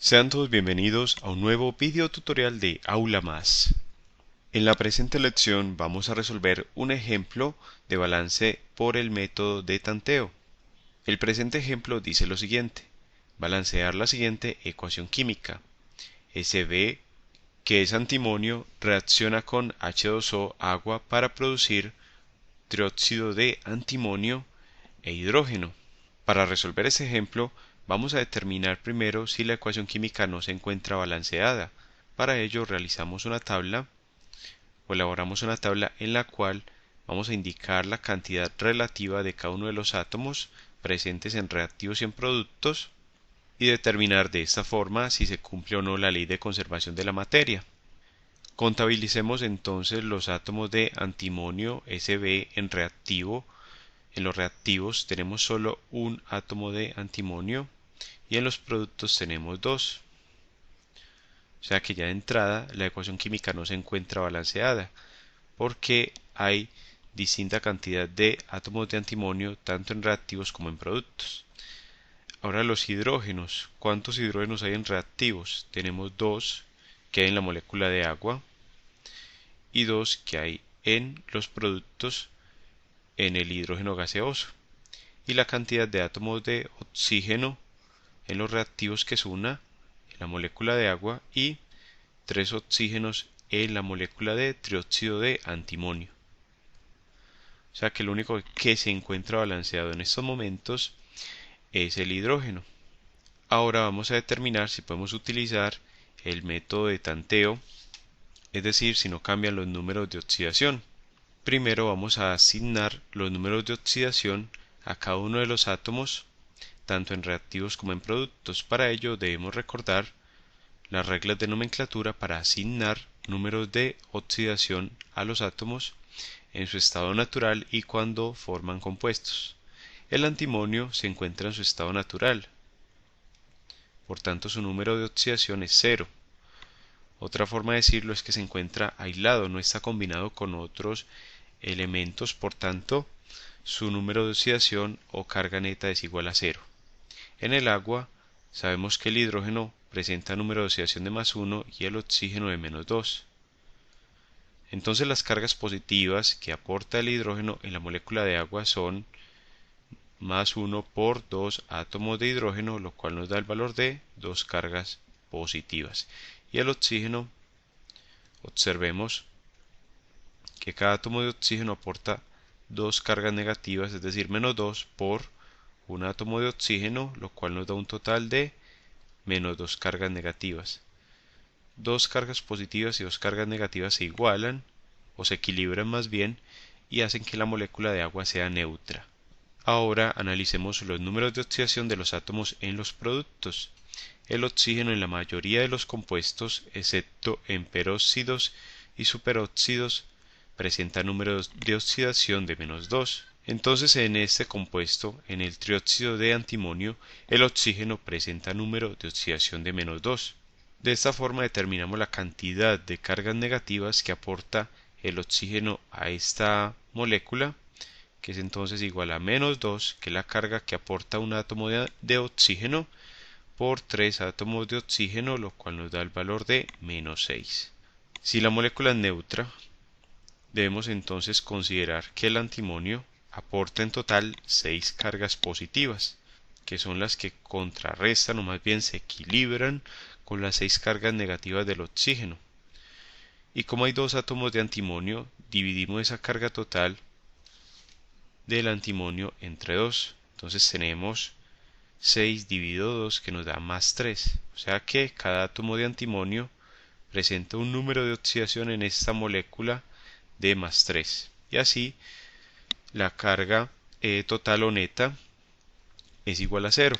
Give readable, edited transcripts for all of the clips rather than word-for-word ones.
Sean todos bienvenidos a un nuevo video tutorial de Aula Más. En la presente lección vamos a resolver un ejemplo de balance por el método de tanteo. El presente ejemplo dice lo siguiente: balancear la siguiente ecuación química. Sb, que es antimonio, reacciona con H2O agua para producir trióxido de antimonio e hidrógeno. Para resolver este ejemplo, vamos a determinar primero si la ecuación química no se encuentra balanceada. Para ello realizamos una tabla o elaboramos una tabla en la cual vamos a indicar la cantidad relativa de cada uno de los átomos presentes en reactivos y en productos y determinar de esta forma si se cumple o no la ley de conservación de la materia. Contabilicemos entonces los átomos de antimonio Sb en reactivo. En los reactivos tenemos solo un átomo de antimonio y en los productos tenemos dos. O sea que ya de entrada la ecuación química no se encuentra balanceada porque hay distinta cantidad de átomos de antimonio tanto en reactivos como en productos. Ahora los hidrógenos. ¿Cuántos hidrógenos hay en reactivos? Tenemos dos que hay en la molécula de agua y dos que hay en los productos en el hidrógeno gaseoso. Y la cantidad de átomos de oxígeno en los reactivos, que es una en la molécula de agua y tres oxígenos en la molécula de trióxido de antimonio. O sea que lo único que se encuentra balanceado en estos momentos es el hidrógeno. Ahora vamos a determinar si podemos utilizar el método de tanteo, es decir, si no cambian los números de oxidación. Primero vamos a asignar los números de oxidación a cada uno de los átomos, tanto en reactivos como en productos. Para ello debemos recordar las reglas de nomenclatura para asignar números de oxidación a los átomos en su estado natural y cuando forman compuestos. El antimonio se encuentra en su estado natural, por tanto su número de oxidación es 0. Otra forma de decirlo es que se encuentra aislado, no está combinado con otros elementos, por tanto su número de oxidación o carga neta es igual a 0. En el agua sabemos que el hidrógeno presenta número de oxidación de +1 y el oxígeno de -2. Entonces las cargas positivas que aporta el hidrógeno en la molécula de agua son +1 por 2 átomos de hidrógeno, lo cual nos da el valor de 2 cargas positivas. Y el oxígeno, observemos que cada átomo de oxígeno aporta 2 cargas negativas, es decir, -2 por un átomo de oxígeno, lo cual nos da un total de -2 cargas negativas. Dos cargas positivas y dos cargas negativas se igualan, o se equilibran más bien, y hacen que la molécula de agua sea neutra. Ahora analicemos los números de oxidación de los átomos en los productos. El oxígeno en la mayoría de los compuestos, excepto en peróxidos y superóxidos, presenta números de oxidación de -2. Entonces en este compuesto, en el trióxido de antimonio, el oxígeno presenta número de oxidación de -2. De esta forma determinamos la cantidad de cargas negativas que aporta el oxígeno a esta molécula, que es entonces igual a -2, que es la carga que aporta un átomo de oxígeno por 3 átomos de oxígeno, lo cual nos da el valor de -6. Si la molécula es neutra, debemos entonces considerar que el antimonio aporta en total 6 cargas positivas, que son las que contrarrestan o más bien se equilibran con las 6 cargas negativas del oxígeno. Y como hay dos átomos de antimonio, dividimos esa carga total del antimonio entre 2. Entonces tenemos 6 dividido 2 que nos da +3. O sea que cada átomo de antimonio presenta un número de oxidación en esta molécula de +3. Y así la carga total o neta es igual a 0.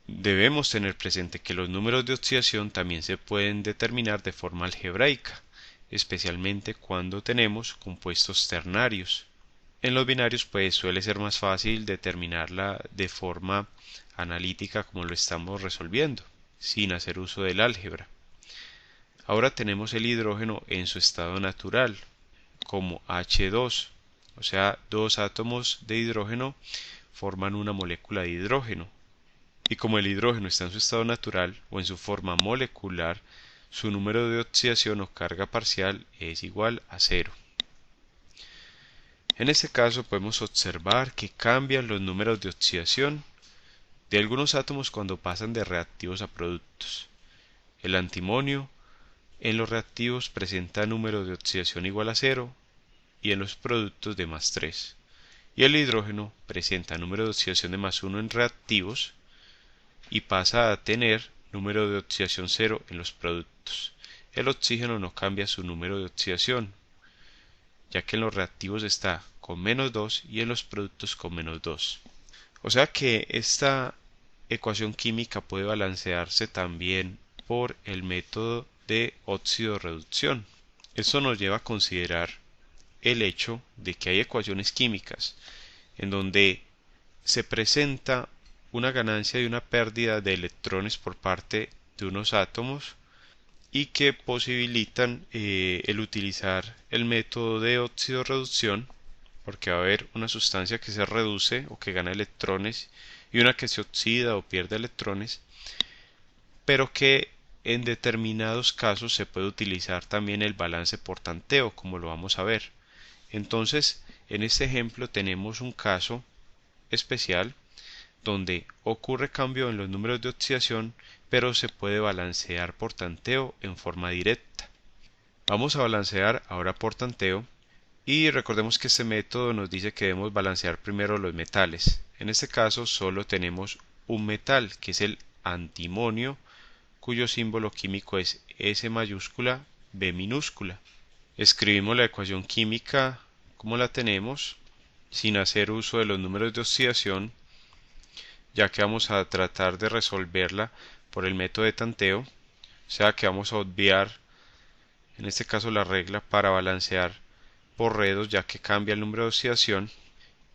Debemos tener presente que los números de oxidación también se pueden determinar de forma algebraica, especialmente cuando tenemos compuestos ternarios. En los binarios pues suele ser más fácil determinarla de forma analítica como lo estamos resolviendo, sin hacer uso del álgebra. Ahora tenemos el hidrógeno en su estado natural, como H2, o sea, dos átomos de hidrógeno forman una molécula de hidrógeno. y como el hidrógeno está en su estado natural o en su forma molecular, su número de oxidación o carga parcial es igual a 0. En este caso podemos observar que cambian los números de oxidación de algunos átomos cuando pasan de reactivos a productos. El antimonio en los reactivos presenta número de oxidación igual a 0 y en los productos de más 3. Y el hidrógeno presenta número de oxidación de más 1 en reactivos y pasa a tener número de oxidación 0 en los productos. El oxígeno no cambia su número de oxidación, ya que en los reactivos está con menos 2 y en los productos con menos 2. O sea que esta ecuación química puede balancearse también por el método de óxido-reducción. Esto nos lleva a considerar el hecho de que hay ecuaciones químicas en donde se presenta una ganancia y una pérdida de electrones por parte de unos átomos y que posibilitan el utilizar el método de óxido-reducción, porque va a haber una sustancia que se reduce o que gana electrones y una que se oxida o pierde electrones, pero que en determinados casos se puede utilizar también el balance por tanteo, como lo vamos a ver. Entonces, en este ejemplo tenemos un caso especial donde ocurre cambio en los números de oxidación, pero se puede balancear por tanteo en forma directa. Vamos a balancear ahora por tanteo y recordemos que este método nos dice que debemos balancear primero los metales. En este caso solo tenemos un metal, que es el antimonio, cuyo símbolo químico es S mayúscula B minúscula. Escribimos la ecuación química como la tenemos, sin hacer uso de los números de oxidación, ya que vamos a tratar de resolverla por el método de tanteo, o sea que vamos a obviar en este caso la regla para balancear por redos, ya que cambia el número de oxidación,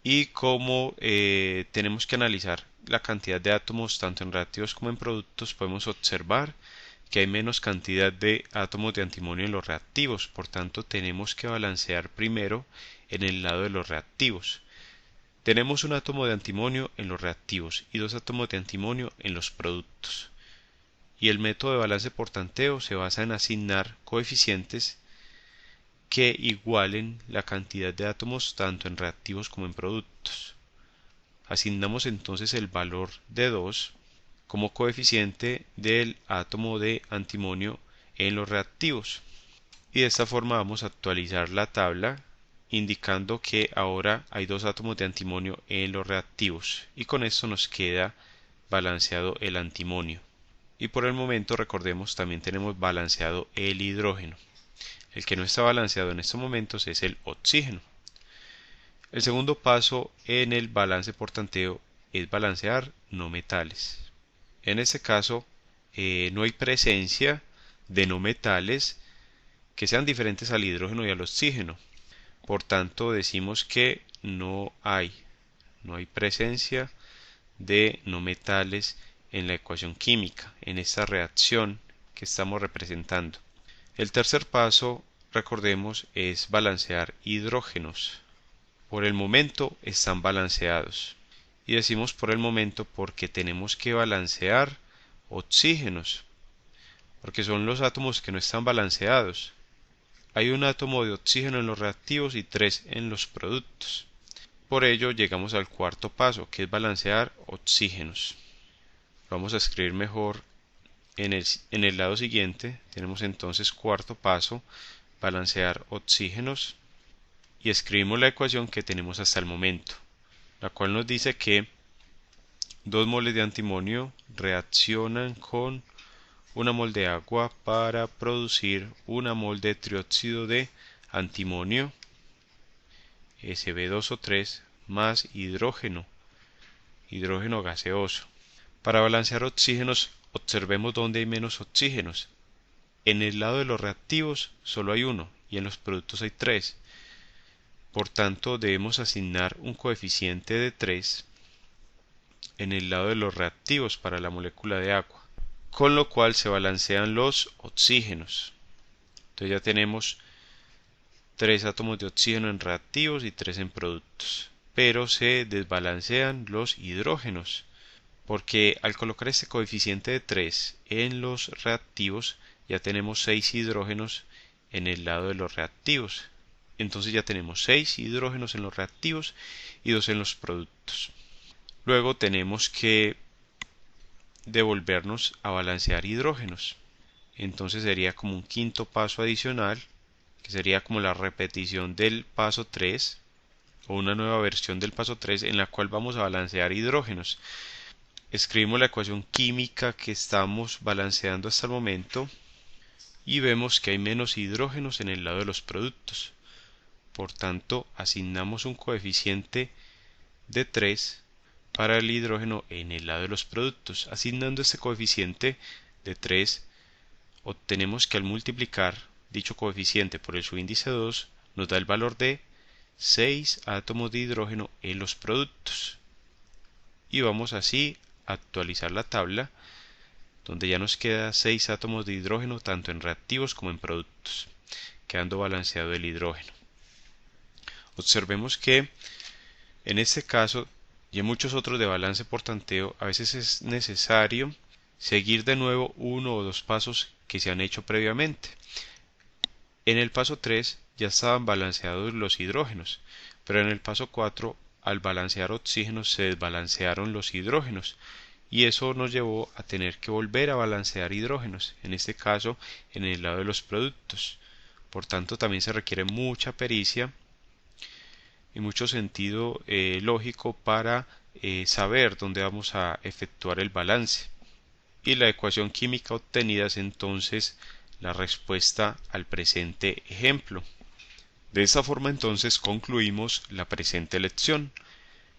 y como tenemos que analizar la cantidad de átomos tanto en reactivos como en productos, podemos observar que hay menos cantidad de átomos de antimonio en los reactivos, por tanto tenemos que balancear primero en el lado de los reactivos. Tenemos un átomo de antimonio en los reactivos y dos átomos de antimonio en los productos. Y el método de balance por tanteo se basa en asignar coeficientes que igualen la cantidad de átomos tanto en reactivos como en productos. Asignamos entonces el valor de 2 como coeficiente del átomo de antimonio en los reactivos. Y de esta forma vamos a actualizar la tabla indicando que ahora hay dos átomos de antimonio en los reactivos y con esto nos queda balanceado el antimonio. Y por el momento recordemos también tenemos balanceado el hidrógeno. El que no está balanceado en estos momentos es el oxígeno. El segundo paso en el balance por tanteo es balancear no metales. En este caso no hay presencia de no metales que sean diferentes al hidrógeno y al oxígeno. Por tanto decimos que no hay presencia de no metales en la ecuación química, en esta reacción que estamos representando. El tercer paso, recordemos, es balancear hidrógenos. Por el momento están balanceados. Y decimos por el momento porque tenemos que balancear oxígenos, porque son los átomos que no están balanceados. Hay un átomo de oxígeno en los reactivos y 3 en los productos. Por ello llegamos al cuarto paso, que es balancear oxígenos. Vamos a escribir mejor en el lado siguiente. Tenemos entonces cuarto paso, balancear oxígenos, y escribimos la ecuación que tenemos hasta el momento, la cual nos dice que 2 moles de antimonio reaccionan con 1 mol de agua para producir 1 mol de trióxido de antimonio Sb2O3 más hidrógeno gaseoso. Para balancear oxígenos, observemos dónde hay menos oxígenos. En el lado de los reactivos solo hay 1 y en los productos hay 3. Por tanto, debemos asignar un coeficiente de 3 en el lado de los reactivos para la molécula de agua, con lo cual se balancean los oxígenos. Entonces ya tenemos 3 átomos de oxígeno en reactivos y 3 en productos, pero se desbalancean los hidrógenos, porque al colocar este coeficiente de 3 en los reactivos ya tenemos 6 hidrógenos en el lado de los reactivos. Entonces ya tenemos 6 hidrógenos en los reactivos y 2 en los productos. Luego tenemos que devolvernos a balancear hidrógenos. Entonces sería como un quinto paso adicional, que sería como la repetición del paso 3 o una nueva versión del paso 3 en la cual vamos a balancear hidrógenos. Escribimos la ecuación química que estamos balanceando hasta el momento y vemos que hay menos hidrógenos en el lado de los productos. Por tanto, asignamos un coeficiente de 3 para el hidrógeno en el lado de los productos. Asignando este coeficiente de 3, obtenemos que al multiplicar dicho coeficiente por el subíndice 2 nos da el valor de 6 átomos de hidrógeno en los productos. Y vamos así a actualizar la tabla, donde ya nos queda 6 átomos de hidrógeno tanto en reactivos como en productos, quedando balanceado el hidrógeno. Observemos que en este caso y en muchos otros de balance por tanteo a veces es necesario seguir de nuevo uno o dos pasos que se han hecho previamente. En el paso 3 ya estaban balanceados los hidrógenos, pero en el paso 4 al balancear oxígenos se desbalancearon los hidrógenos y eso nos llevó a tener que volver a balancear hidrógenos, en este caso en el lado de los productos. Por tanto también se requiere mucha pericia y mucho sentido lógico para saber dónde vamos a efectuar el balance. Y la ecuación química obtenida es entonces la respuesta al presente ejemplo. De esta forma entonces concluimos la presente lección.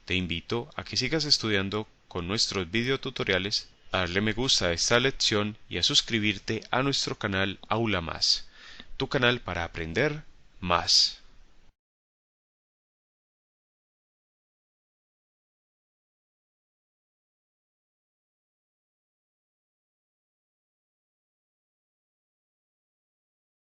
Te invito a que sigas estudiando con nuestros videotutoriales, a darle me gusta a esta lección y a suscribirte a nuestro canal Aula Más, tu canal para aprender más.